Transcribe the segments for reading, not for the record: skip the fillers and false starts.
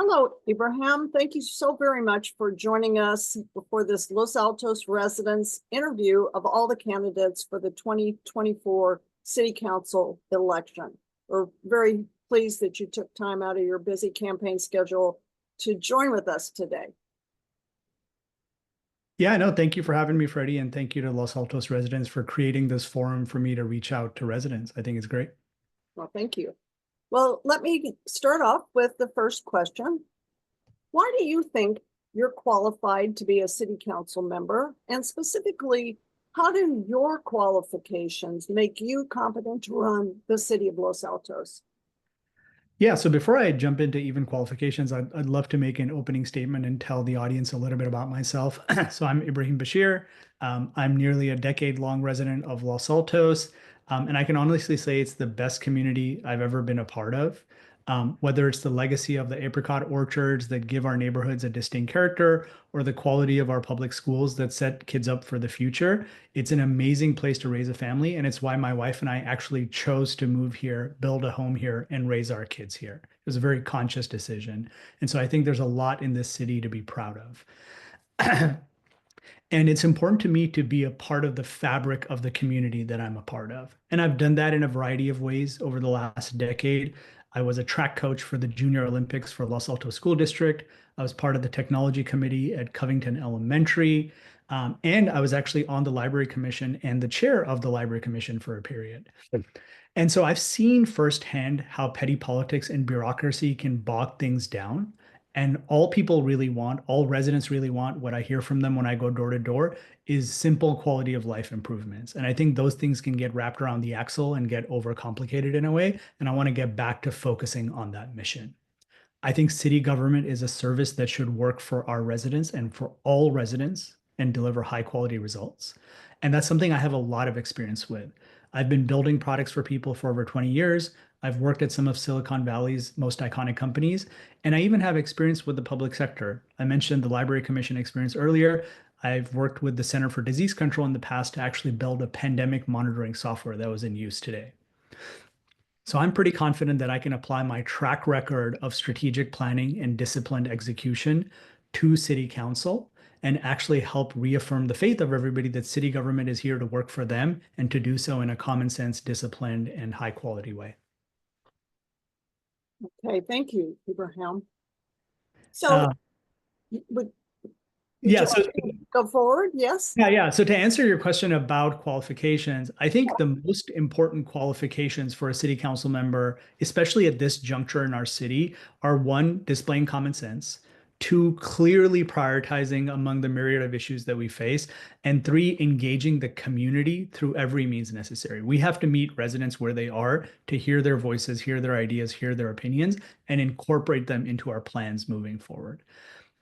Hello, Ibrahim. Thank you so very much for joining us for this Los Altos residents interview of all the candidates for the 2024 City Council election. We're very pleased that you took time out of your busy campaign schedule to join with us today. Yeah, no, thank you for having me, Freddie, and thank you to Los Altos residents for creating this forum for me to reach out to residents. I think it's great. Well, thank you. Well, let me start off with the first question. Why do you think you're qualified to be a city council member? And specifically, how do your qualifications make you competent to run the city of Los Altos? Yeah, so before I jump into even qualifications, I'd love to make an opening statement and tell the audience a little bit about myself. So I'm Ibrahim Bashir. I'm nearly a decade-long resident of Los Altos, and I can honestly say it's the best community I've ever been a part of. Whether it's the legacy of the apricot orchards that give our neighborhoods a distinct character, or the quality of our public schools that set kids up for the future, it's an amazing place to raise a family. And it's why my wife and I actually chose to move here, build a home here, and raise our kids here. It was a very conscious decision. And so I think there's a lot in this city to be proud of. And it's important to me to be a part of the fabric of the community that I'm a part of. And I've done that in a variety of ways over the last decade. I was a track coach for the Junior Olympics for Los Altos School District. I was part of the technology committee at Covington Elementary. And I was actually on the Library Commission and the chair of the Library Commission for a period. And so I've seen firsthand how petty politics and bureaucracy can bog things down. And all people really want, all residents really want, what I hear from them when I go door to door is simple quality of life improvements. And I think those things can get wrapped around the axle and get overcomplicated in a way. And I want to get back to focusing on that mission. I think city government is a service that should work for our residents and for all residents and deliver high quality results. And that's something I have a lot of experience with. I've been building products for people for over 20 years. I've worked at some of Silicon Valley's most iconic companies, and I even have experience with the public sector. I mentioned the Library Commission experience earlier. I've worked with the Center for Disease Control in the past to actually build a pandemic monitoring software that was in use today. So I'm pretty confident that I can apply my track record of strategic planning and disciplined execution to city council and actually help reaffirm the faith of everybody that city government is here to work for them and to do so in a common sense, disciplined, and high quality way. Okay, thank you, Ibrahim. So, would yeah, you so like to go forward? Yes. Yeah. So to answer your question about qualifications, I think the most important qualifications for a city council member, especially at this juncture in our city, are one, displaying common sense, two, clearly prioritizing among the myriad of issues that we face, and three, engaging the community through every means necessary. We have to meet residents where they are to hear their voices, hear their ideas, hear their opinions, and incorporate them into our plans moving forward.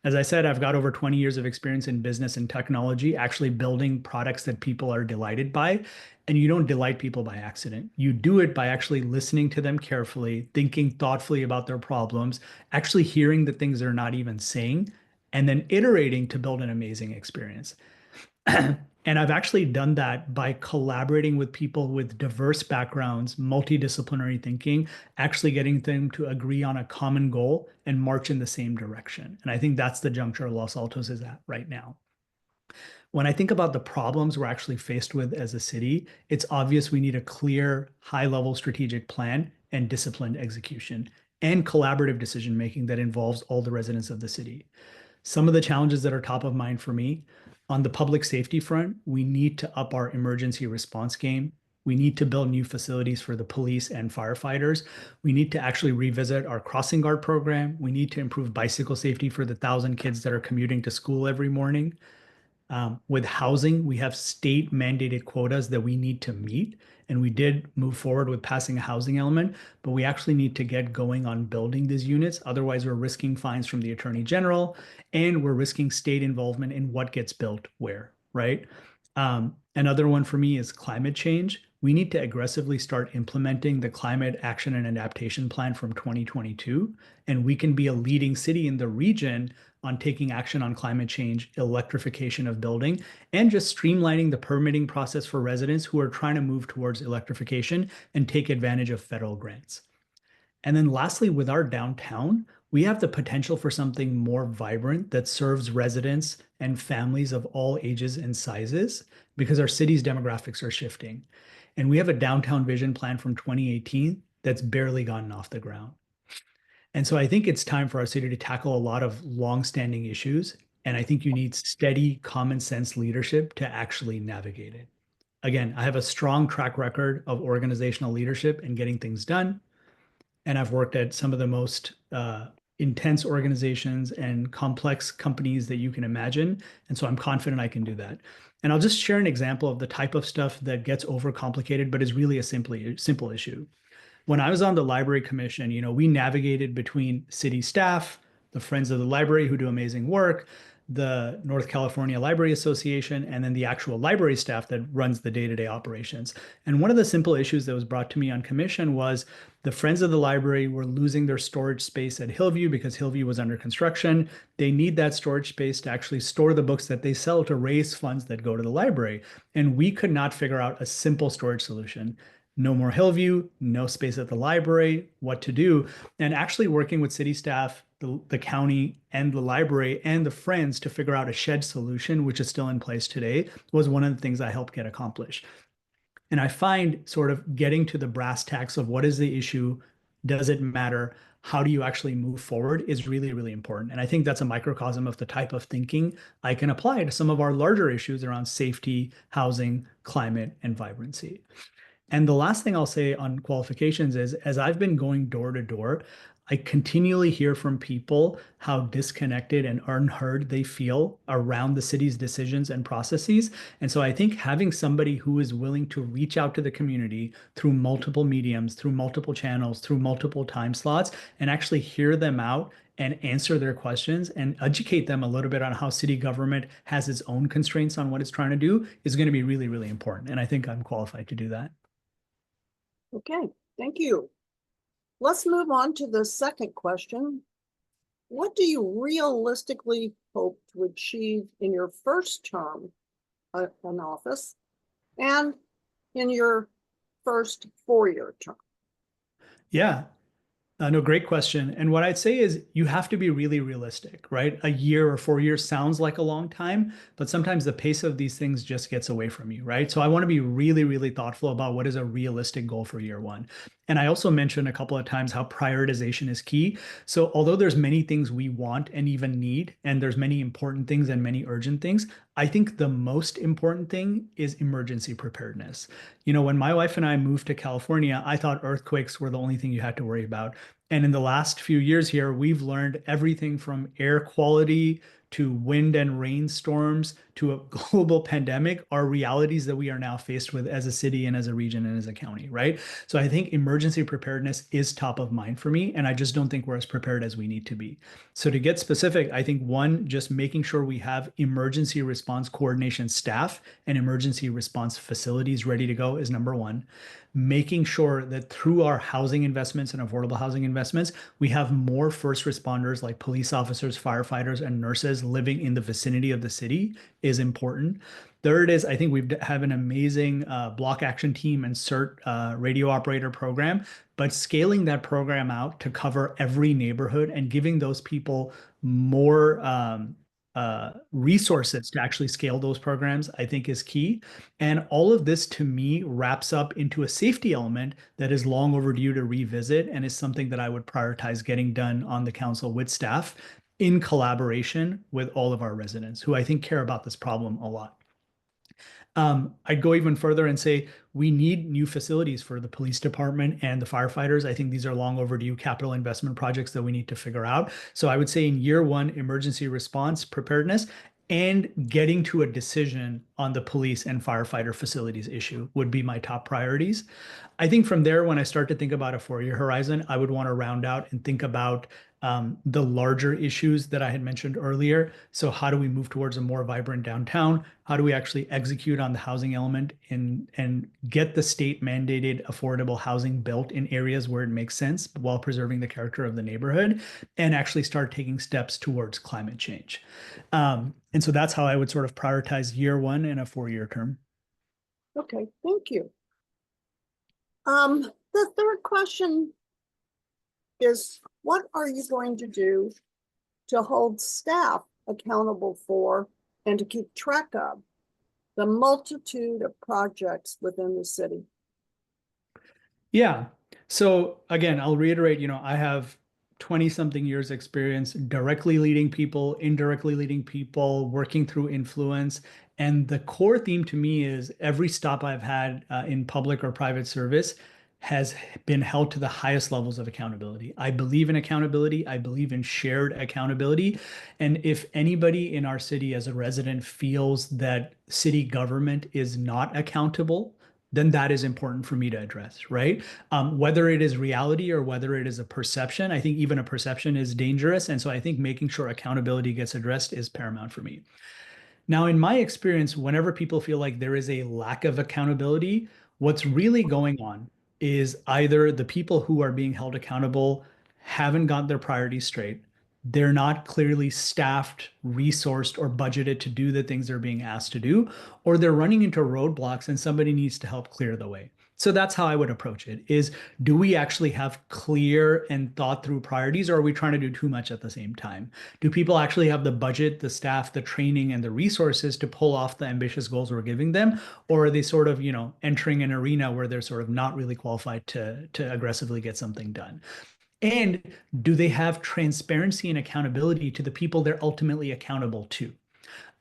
As I said, I've got over 20 years of experience in business and technology, actually building products that people are delighted by. And you don't delight people by accident. You do it by actually listening to them carefully, thinking thoughtfully about their problems, actually hearing the things they're not even saying, and then iterating to build an amazing experience. And I've actually done that by collaborating with people with diverse backgrounds, multidisciplinary thinking, actually getting them to agree on a common goal and march in the same direction. And I think that's the juncture Los Altos is at right now. When I think about the problems we're actually faced with as a city, it's obvious we need a clear, high-level strategic plan and disciplined execution and collaborative decision making that involves all the residents of the city. Some of the challenges that are top of mind for me on the public safety front, we need to up our emergency response game. We need to build new facilities for the police and firefighters. We need to actually revisit our crossing guard program. We need to improve bicycle safety for the 1,000 kids that are commuting to school every morning. With housing, we have state mandated quotas that we need to meet. And we did move forward with passing a housing element, but we actually need to get going on building these units. Otherwise, we're risking fines from the Attorney General and we're risking state involvement in what gets built where, right? Another one for me is climate change. We need to aggressively start implementing the Climate Action and Adaptation Plan from 2022. And we can be a leading city in the region on taking action on climate change, electrification of building, and just streamlining the permitting process for residents who are trying to move towards electrification and take advantage of federal grants. And then lastly, with our downtown, we have the potential for something more vibrant that serves residents and families of all ages and sizes because our city's demographics are shifting. And we have a downtown vision plan from 2018 that's barely gotten off the ground. And so I think it's time for our city to tackle a lot of longstanding issues. And I think you need steady, common sense leadership to actually navigate it. Again, I have a strong track record of organizational leadership and getting things done. And I've worked at some of the most intense organizations and complex companies that you can imagine. And so I'm confident I can do that. And I'll just share an example of the type of stuff that gets overcomplicated, but is really a simple issue. When I was on the library commission, we navigated between city staff, the Friends of the Library who do amazing work, the North California Library Association, and then the actual library staff that runs the day-to-day operations. And one of the simple issues that was brought to me on commission was the Friends of the Library were losing their storage space at Hillview because Hillview was under construction. They need that storage space to actually store the books that they sell to raise funds that go to the library. And we could not figure out a simple storage solution. No more Hillview, no space at the library, what to do. And actually working with city staff, the county and the library and the Friends to figure out a shed solution, which is still in place today, was one of the things I helped get accomplished. And I find sort of getting to the brass tacks of what is the issue, does it matter, how do you actually move forward is really, really important. And I think that's a microcosm of the type of thinking I can apply to some of our larger issues around safety, housing, climate, and vibrancy. And the last thing I'll say on qualifications is, as I've been going door to door, I continually hear from people how disconnected and unheard they feel around the city's decisions and processes. And so I think having somebody who is willing to reach out to the community through multiple mediums, through multiple channels, through multiple time slots, and actually hear them out and answer their questions and educate them a little bit on how city government has its own constraints on what it's trying to do is going to be really, really important. And I think I'm qualified to do that. Okay, thank you. Let's move on to the second question. What do you realistically hope to achieve in your first term in office and in your first four-year term? Yeah, no, great question. And what I'd say is you have to be really realistic, right? A year or 4 years sounds like a long time, but sometimes the pace of these things just gets away from you, right? So I want to be really, really thoughtful about what is a realistic goal for year one. And I also mentioned a couple of times how prioritization is key. So although there's many things we want and even need, and there's many important things and many urgent things, I think the most important thing is emergency preparedness. When my wife and I moved to California, I thought earthquakes were the only thing you had to worry about. And in the last few years here, we've learned everything from air quality to wind and rainstorms to a global pandemic are realities that we are now faced with as a city and as a region and as a county, right? So I think emergency preparedness is top of mind for me, and I just don't think we're as prepared as we need to be. So to get specific, I think one, just making sure we have emergency response coordination staff and emergency response facilities ready to go is number one. Making sure that through our housing investments and affordable housing investments, we have more first responders like police officers, firefighters, and nurses living in the vicinity of the city is important. Third is I think we have an amazing block action team and CERT radio operator program, but scaling that program out to cover every neighborhood and giving those people more resources to actually scale those programs, I think is key. And all of this to me wraps up into a safety element that is long overdue to revisit and is something that I would prioritize getting done on the council with staff in collaboration with all of our residents who I think care about this problem a lot. I'd go even further and say we need new facilities for the police department and the firefighters. I think these are long overdue capital investment projects that we need to figure out. So I would say in year one, emergency response preparedness and getting to a decision on the police and firefighter facilities issue would be my top priorities. I think from there, when I start to think about a 4-year horizon, I would want to round out and think about the larger issues that I had mentioned earlier. So how do we move towards a more vibrant downtown? How do we actually execute on the housing element and get the state mandated affordable housing built in areas where it makes sense while preserving the character of the neighborhood and actually start taking steps towards climate change. And so that's how I would sort of prioritize year one in a 4-year term. Okay, thank you. The third question is what are you going to do to hold staff accountable for and to keep track of the multitude of projects within the city? Yeah. So again, I'll reiterate, I have 20 something years experience directly leading people, indirectly leading people, working through influence. And the core theme to me is every stop I've had in public or private service has been held to the highest levels of accountability. I believe in accountability. I believe in shared accountability. And if anybody in our city as a resident feels that city government is not accountable, then that is important for me to address, right? Whether it is reality or whether it is a perception, I think even a perception is dangerous. And so I think making sure accountability gets addressed is paramount for me. Now, in my experience, whenever people feel like there is a lack of accountability, what's really going on is either the people who are being held accountable haven't got their priorities straight, they're not clearly staffed, resourced, or budgeted to do the things they're being asked to do, or they're running into roadblocks and somebody needs to help clear the way. So that's how I would approach it is, do we actually have clear and thought through priorities, or are we trying to do too much at the same time? Do people actually have the budget, the staff, the training, and the resources to pull off the ambitious goals we're giving them? Or are they sort of, entering an arena where they're sort of not really qualified to aggressively get something done? And do they have transparency and accountability to the people they're ultimately accountable to?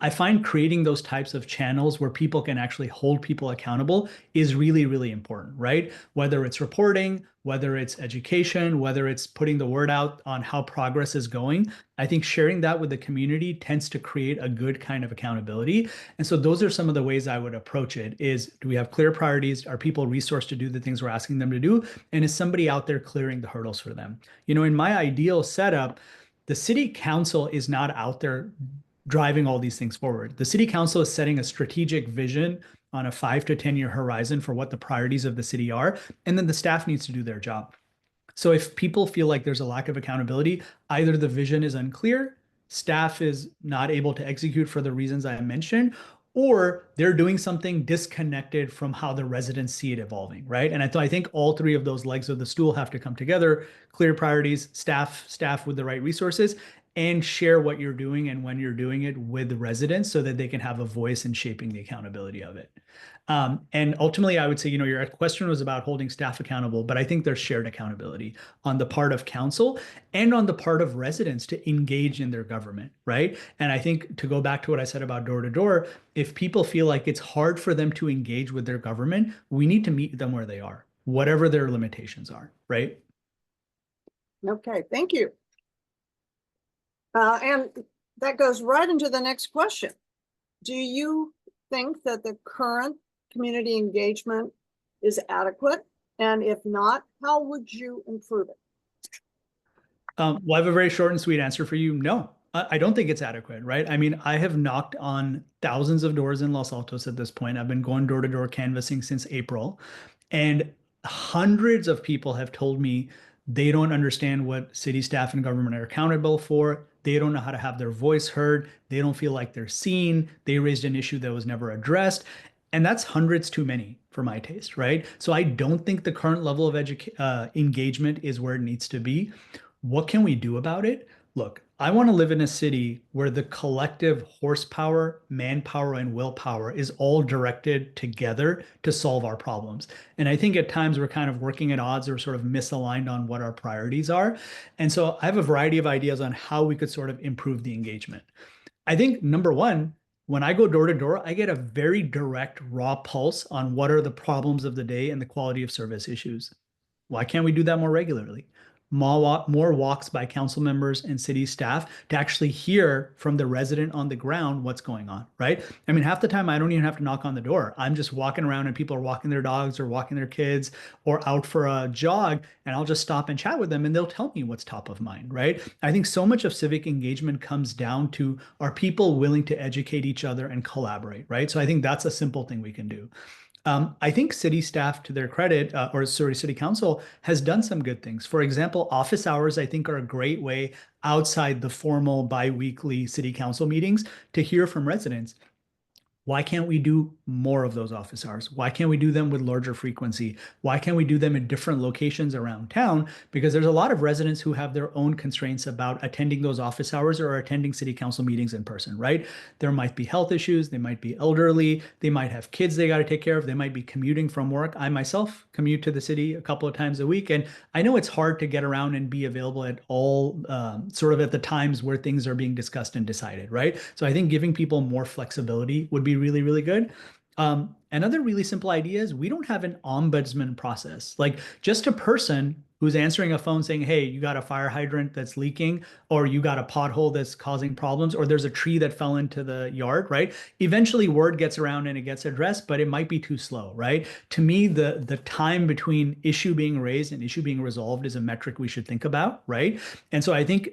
I find creating those types of channels where people can actually hold people accountable is really, really important, right? Whether it's reporting, whether it's education, whether it's putting the word out on how progress is going, I think sharing that with the community tends to create a good kind of accountability. And so those are some of the ways I would approach it is, do we have clear priorities? Are people resourced to do the things we're asking them to do? And is somebody out there clearing the hurdles for them? In my ideal setup, the city council is not out there driving all these things forward. The city council is setting a strategic vision on a 5 to 10 year horizon for what the priorities of the city are, and then the staff needs to do their job. So if people feel like there's a lack of accountability, either the vision is unclear, staff is not able to execute for the reasons I mentioned, or they're doing something disconnected from how the residents see it evolving, right? And I think all three of those legs of the stool have to come together: clear priorities, staff with the right resources, and share what you're doing and when you're doing it with the residents so that they can have a voice in shaping the accountability of it. And ultimately, I would say, your question was about holding staff accountable, but I think there's shared accountability on the part of council and on the part of residents to engage in their government, right? And I think, to go back to what I said about door to door, if people feel like it's hard for them to engage with their government, we need to meet them where they are, whatever their limitations are, right? Okay, thank you. And that goes right into the next question. Do you think that the current community engagement is adequate? And if not, how would you improve it? Well, I have a very short and sweet answer for you. No, I don't think it's adequate, right? I mean, I have knocked on thousands of doors in Los Altos at this point. I've been going door to door canvassing since April, and hundreds of people have told me they don't understand what city staff and government are accountable for. They don't know how to have their voice heard. They don't feel like they're seen. They raised an issue that was never addressed. And that's hundreds too many for my taste, right? So I don't think the current level of engagement is where it needs to be. What can we do about it? Look, I want to live in a city where the collective horsepower, manpower, and willpower is all directed together to solve our problems. And I think at times we're kind of working at odds or sort of misaligned on what our priorities are. And so I have a variety of ideas on how we could sort of improve the engagement. I think number one, when I go door to door, I get a very direct, raw pulse on what are the problems of the day and the quality of service issues. Why can't we do that more regularly? More walks by council members and city staff to actually hear from the resident on the ground what's going on, right? I mean, half the time I don't even have to knock on the door. I'm just walking around and people are walking their dogs or walking their kids or out for a jog, and I'll just stop and chat with them and they'll tell me what's top of mind, right? I think so much of civic engagement comes down to, are people willing to educate each other and collaborate, right? So I think that's a simple thing we can do. I think city staff, to their credit, or sorry, city council has done some good things. For example, office hours, I think, are a great way outside the formal biweekly city council meetings to hear from residents. Why can't we do more of those office hours? Why can't we do them with larger frequency? Why can't we do them in different locations around town? Because there's a lot of residents who have their own constraints about attending those office hours or attending city council meetings in person, right? There might be health issues, they might be elderly, they might have kids they got to take care of, they might be commuting from work. I myself commute to the city a couple of times a week, and I know it's hard to get around and be available at all sort of at the times where things are being discussed and decided, right? So I think giving people more flexibility would be really, really good. Another really simple idea is we don't have an ombudsman process. Like just a person who's answering a phone saying, hey, you got a fire hydrant that's leaking, or you got a pothole that's causing problems, or there's a tree that fell into the yard, right? Eventually word gets around and it gets addressed, but it might be too slow, right? To me, the time between issue being raised and issue being resolved is a metric we should think about, right? And so I think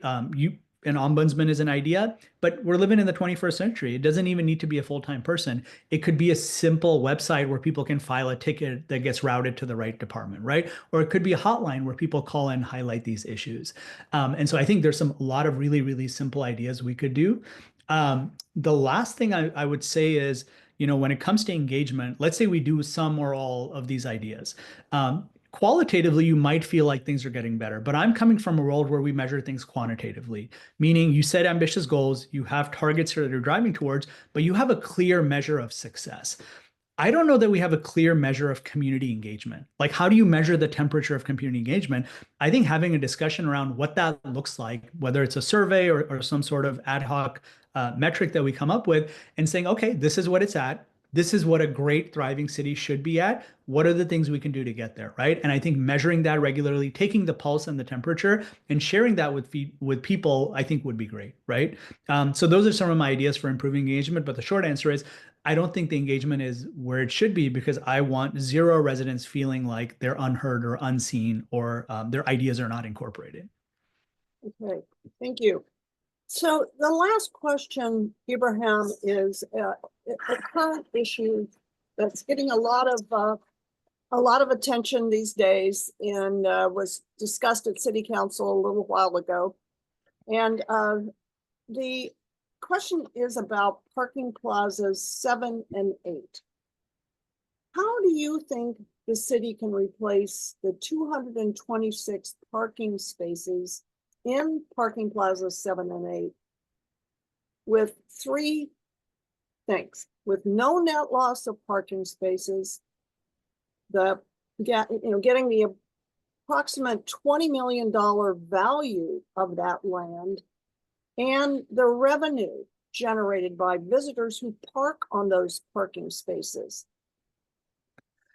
an ombudsman is an idea, but we're living in the 21st century. It doesn't even need to be a full-time person. It could be a simple website where people can file a ticket that gets routed to the right department, right? Or it could be a hotline where people call and highlight these issues. And so I think there's a lot of really, really simple ideas we could do. The last thing I would say is, when it comes to engagement, let's say we do some or all of these ideas. Qualitatively, you might feel like things are getting better, but I'm coming from a world where we measure things quantitatively, meaning you set ambitious goals, you have targets that you're driving towards, but you have a clear measure of success. I don't know that we have a clear measure of community engagement. Like, how do you measure the temperature of community engagement? I think having a discussion around what that looks like, whether it's a survey or some sort of ad hoc metric that we come up with, and saying, okay, this is what it's at. This is what a great thriving city should be at. What are the things we can do to get there, right? And I think measuring that regularly, taking the pulse and the temperature, and sharing that with people, I think would be great, right? So those are some of my ideas for improving engagement. But the short answer is, I don't think the engagement is where it should be, because I want zero residents feeling like they're unheard or unseen, or their ideas are not incorporated. Okay, thank you. So the last question, Ibrahim, is a current issue that's getting a lot of attention these days, and was discussed at City Council a little while ago. And the question is about parking plazas 7 and 8. How do you think the city can replace the 226 parking spaces in parking plazas 7 and 8 with 3 things: with no net loss of parking spaces, getting the approximate $20 million value of that land, and the revenue generated by visitors who park on those parking spaces?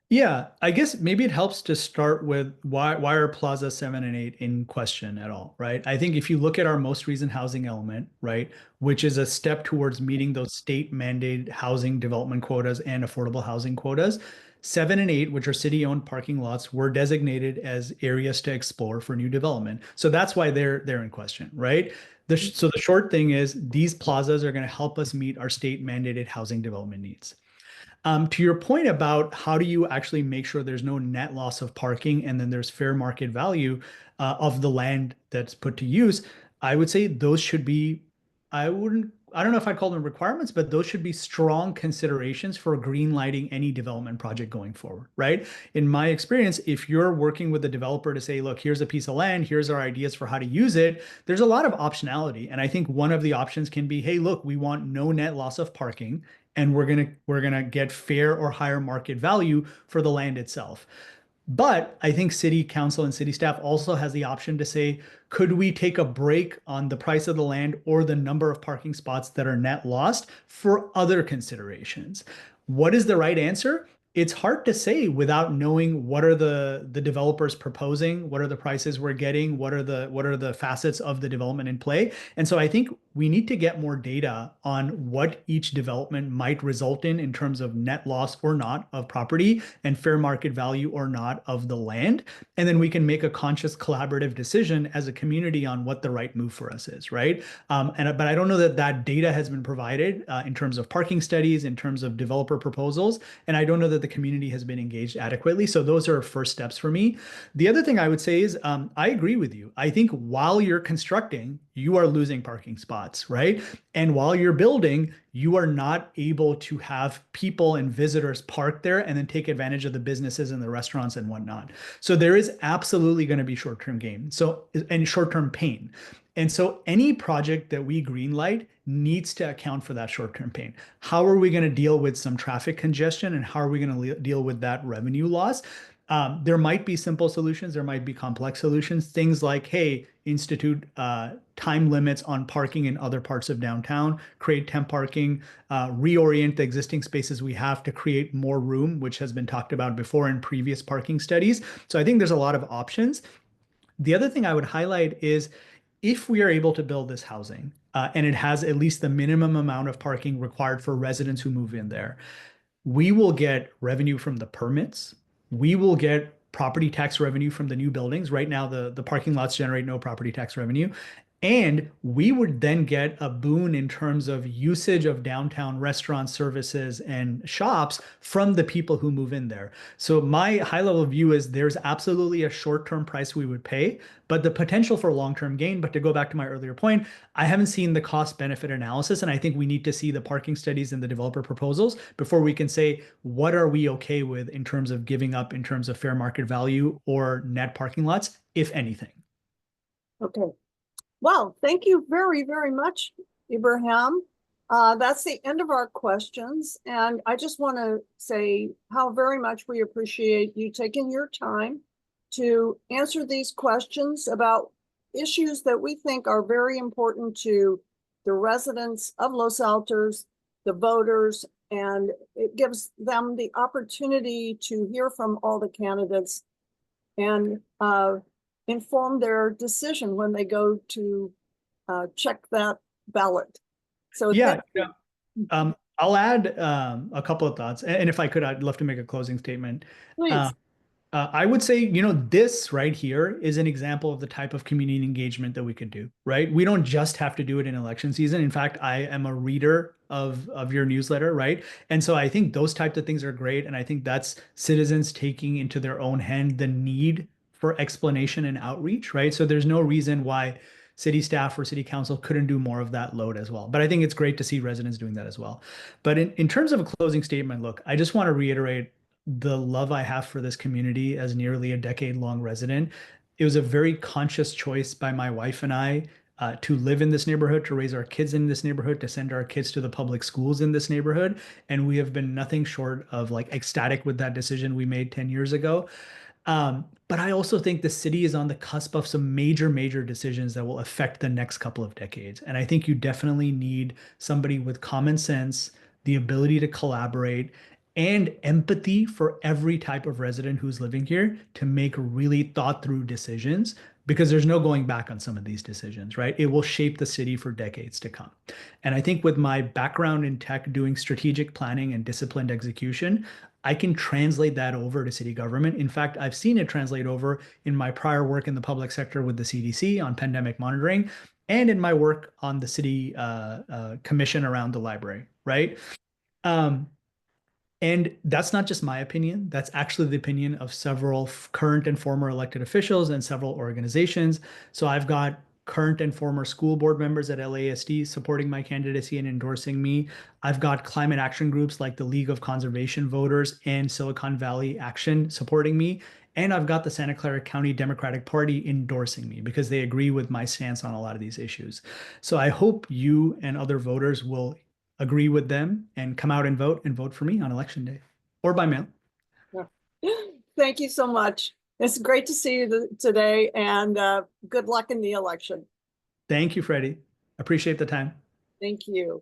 Yeah, I guess maybe it helps to start with why are Plaza 7 and 8 in question at all, right? I think if you look at our most recent housing element, right, which is a step towards meeting those state mandated housing development quotas and affordable housing quotas, 7 and 8, which are city-owned parking lots, were designated as areas to explore for new development. So that's why they're in question, right? So the short thing is these plazas are going to help us meet our state mandated housing development needs. To your point about how do you actually make sure there's no net loss of parking and then there's fair market value of the land that's put to use, I would say those should be, I don't know if I'd call them requirements, but those should be strong considerations for green lighting any development project going forward, right? In my experience, if you're working with the developer to say, look, here's a piece of land, here's our ideas for how to use it, there's a lot of optionality. And I think one of the options can be, hey, look, we want no net loss of parking, and we're gonna get fair or higher market value for the land itself. But I think city council and city staff also has the option to say, could we take a break on the price of the land or the number of parking spots that are net lost for other considerations? What is the right answer? It's hard to say without knowing what are the developers proposing, what are the prices we're getting, what are the facets of the development in play. And so I think we need to get more data on what each development might result in terms of net loss or not of property and fair market value or not of the land. And then we can make a conscious collaborative decision as a community on what the right move for us is, right? But I don't know that that data has been provided in terms of parking studies, in terms of developer proposals, and I don't know that the community has been engaged adequately. So those are first steps for me. The other thing I would say is I agree with you. I think while you're constructing, you are losing parking spots, right? And while you're building, you are not able to have people and visitors park there and then take advantage of the businesses and the restaurants and whatnot. So there is absolutely going to be short-term gain. So, and short-term pain. And so any project that we greenlight needs to account for that short-term pain. How are we going to deal with some traffic congestion and how are we going to deal with that revenue loss? There might be simple solutions, there might be complex solutions. Things like, hey, institute time limits on parking in other parts of downtown, create temp parking, reorient the existing spaces we have to create more room, which has been talked about before in previous parking studies. So I think there's a lot of options. The other thing I would highlight is if we are able to build this housing and it has at least the minimum amount of parking required for residents who move in there, we will get revenue from the permits. We will get property tax revenue from the new buildings. Right now, the parking lots generate no property tax revenue. And we would then get a boon in terms of usage of downtown restaurant services and shops from the people who move in there. So my high level view is there's absolutely a short-term price we would pay, but the potential for long-term gain. But to go back to my earlier point, I haven't seen the cost benefit analysis, and I think we need to see the parking studies and the developer proposals before we can say, what are we okay with in terms of giving up in terms of fair market value or net parking lots, if anything. Okay. Well, thank you very, very much, Ibrahim. That's the end of our questions. And I just want to say how very much we appreciate you taking your time to answer these questions about issues that we think are very important to the residents of Los Altos, the voters, and it gives them the opportunity to hear from all the candidates and inform their decision when they go to check that ballot. So Yeah, I'll add a couple of thoughts, and if I could, I'd love to make a closing statement. please. I would say, this right here is an example of the type of community engagement that we could do, right? We don't just have to do it in election season. In fact, I am a reader of your newsletter, right? And so I think those types of things are great. And I think that's citizens taking into their own hand the need for explanation and outreach, right? So there's no reason why city staff or city council couldn't do more of that load as well. But I think it's great to see residents doing that as well. But in terms of a closing statement, look, I just want to reiterate the love I have for this community as nearly a decade-long resident. It was a very conscious choice by my wife and I to live in this neighborhood, to raise our kids in this neighborhood, to send our kids to the public schools in this neighborhood. And we have been nothing short of like ecstatic with that decision we made 10 years ago. But I also think the city is on the cusp of some major, major decisions that will affect the next couple of decades. And I think you definitely need somebody with common sense, the ability to collaborate, and empathy for every type of resident who's living here to make really thought through decisions because there's no going back on some of these decisions, right? It will shape the city for decades to come. And I think with my background in tech doing strategic planning and disciplined execution, I can translate that over to city government. In fact, I've seen it translate over in my prior work in the public sector with the CDC on pandemic monitoring and in my work on the city commission around the library, right? Um, and that's not just my opinion. That's actually the opinion of several current and former elected officials and several organizations. So I've got current and former school board members at LASD supporting my candidacy and endorsing me. I've got climate action groups like the League of Conservation Voters and Silicon Valley Action supporting me. And I've got the Santa Clara County Democratic Party endorsing me because they agree with my stance on a lot of these issues. So I hope you and other voters will agree with them and come out and vote for me on election day or by mail. Thank you so much. It's great to see you today and good luck in the election. Thank you, Freddie. Appreciate the time. Thank you.